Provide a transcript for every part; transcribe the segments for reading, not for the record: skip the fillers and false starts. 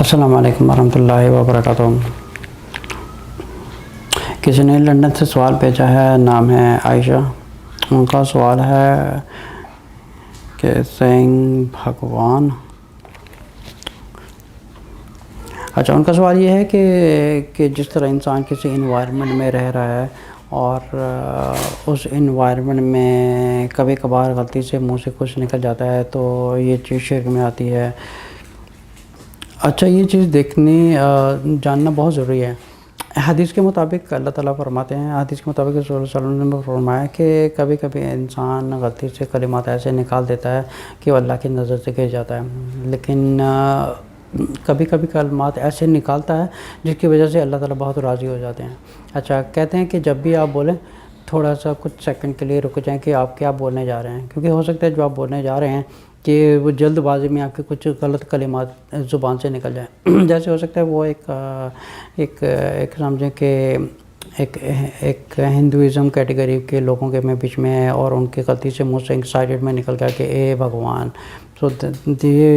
السلام علیکم ورحمۃ اللہ وبرکاتہ۔ کسی نے لندن سے سوال بھیجا ہے، نام ہے عائشہ۔ ان کا سوال ہے کہ سینگ بھگوان، اچھا ان کا سوال یہ ہے کہ جس طرح انسان کسی انوائرمنٹ میں رہ رہا ہے اور اس انوائرمنٹ میں کبھی کبھار غلطی سے منہ سے کچھ نکل جاتا ہے تو یہ چیز شرک میں آتی ہے۔ اچھا یہ چیز جاننا بہت ضروری ہے۔ حدیث کے مطابق اللہ تعالیٰ فرماتے ہیں، حدیث کے مطابق رسول اللہ صلی اللہ علیہ وسلم نے فرمایا کہ کبھی کبھی انسان غلطی سے کلمات ایسے نکال دیتا ہے کہ وہ اللہ کی نظر سے گر جاتا ہے، لیکن کبھی کبھی کلمات ایسے نکالتا ہے جس کی وجہ سے اللہ تعالیٰ بہت راضی ہو جاتے ہیں۔ اچھا کہتے ہیں کہ جب بھی آپ بولیں تھوڑا سا کچھ سیکنڈ کے لیے رک جائیں کہ آپ کیا بولنے جا رہے ہیں، کیونکہ ہو سکتا ہے جو آپ بولنے جا رہے ہیں کہ وہ جلد بازی میں آپ کے کچھ غلط کلمات زبان سے نکل جائیں۔ جیسے ہو سکتا ہے وہ ایک سمجھیں کہ ایک ہندوازم کیٹیگری کے لوگوں کے بیچ میں ہے اور ان کی غلطی سے منہ سے ایکسائٹیڈ میں نکل گیا کہ اے بھگوان، so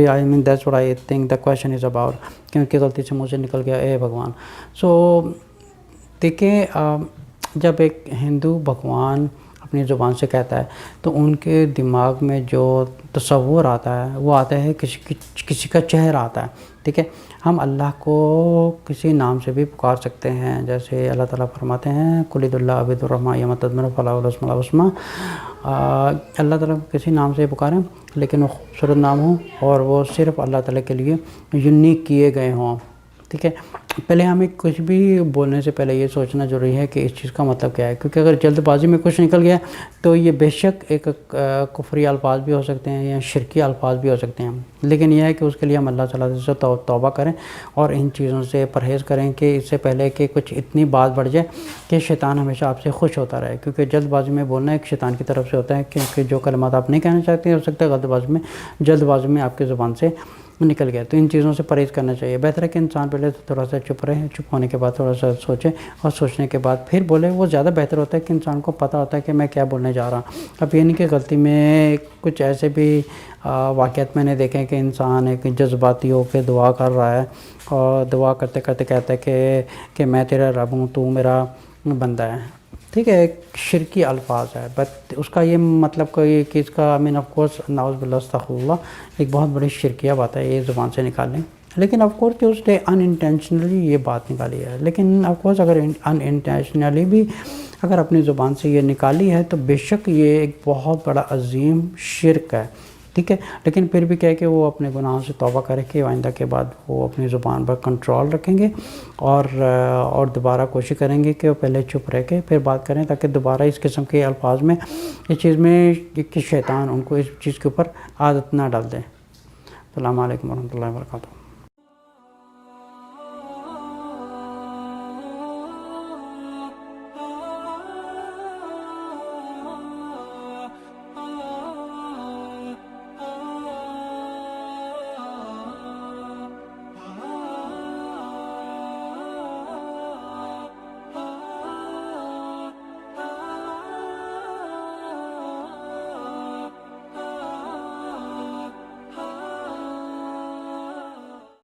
I mean that's what I think the question is about, کہ ان کی غلطی سے منہ سے نکل گیا اے بھگوان۔ سو دیکھیں، جب ایک ہندو بھگوان اپنی زبان سے کہتا ہے تو ان کے دماغ میں جو تصور آتا ہے وہ آتا ہے کسی کا چہرہ آتا ہے، ٹھیک ہے۔ ہم اللہ کو کسی نام سے بھی پکار سکتے ہیں، جیسے اللہ تعالیٰ فرماتے ہیں قل ادعوا اللہ عبد الرحمٰن یوم تدمر فلاح الاسم الحسنی۔ اللہ تعالیٰ کو کسی نام سے پکاریں لیکن وہ خوبصورت نام ہو اور وہ صرف اللہ تعالیٰ کے لیے یونیک کیے گئے ہوں، ٹھیک ہے۔ پہلے ہمیں کچھ بھی بولنے سے پہلے یہ سوچنا ضروری ہے کہ اس چیز کا مطلب کیا ہے، کیونکہ اگر جلد بازی میں کچھ نکل گیا تو یہ بے شک ایک کفری الفاظ بھی ہو سکتے ہیں یا شرکی الفاظ بھی ہو سکتے ہیں، لیکن یہ ہے کہ اس کے لیے ہم اللہ تعالیٰ سے توبہ کریں اور ان چیزوں سے پرہیز کریں کہ اس سے پہلے کہ کچھ اتنی بات بڑھ جائے کہ شیطان ہمیشہ آپ سے خوش ہوتا رہے، کیونکہ جلد بازی میں بولنا ایک شیطان کی طرف سے ہوتا ہے، کیونکہ جو کلمات آپ نہیں کہنا چاہتے ہیں ہو سکتا ہے جلد بازی میں آپ کی زبان سے نکل گیا، تو ان چیزوں سے پرہیز کرنا چاہیے۔ بہتر ہے کہ انسان پہلے تھوڑا سا چپ رہے، چپ ہونے کے بعد تھوڑا سا سوچے اور سوچنے کے بعد پھر بولے، وہ زیادہ بہتر ہوتا ہے کہ انسان کو پتہ ہوتا ہے کہ میں کیا بولنے جا رہا ہوں۔ اب یہ نہیں کہ غلطی میں کچھ ایسے بھی واقعات میں نے دیکھے ہیں کہ انسان ایک جذباتی ہو کے دعا کر رہا ہے اور دعا کرتے کرتے کہتا ہے کہ میں تیرا رب ہوں، تو میرا بندہ ہے، ٹھیک ہے۔ ایک شرکی الفاظ ہے، بٹ اس کا یہ مطلب کوئی کہ اس کا آف کورس نعوذ باللہ استغفر اللہ ایک بہت بڑی شرکیہ بات ہے یہ زبان سے نکالیں، لیکن آف کورس کہ اس نے ان انٹینشنلی یہ بات نکالی ہے، لیکن آف کورس اگر ان انٹینشنلی بھی اگر اپنی زبان سے یہ نکالی ہے تو بے شک یہ ایک بہت بڑا عظیم شرک ہے، ٹھیک ہے۔ لیکن پھر بھی کہہ کہ وہ اپنے گناہوں سے توبہ کرے کہ آئندہ کے بعد وہ اپنی زبان پر کنٹرول رکھیں گے اور دوبارہ کوشش کریں گے کہ وہ پہلے چپ رہ کے پھر بات کریں، تاکہ دوبارہ اس قسم کے الفاظ میں اس چیز میں کہ شیطان ان کو اس چیز کے اوپر عادت نہ ڈال دے۔ السلام علیکم ورحمۃ اللہ وبرکاتہ۔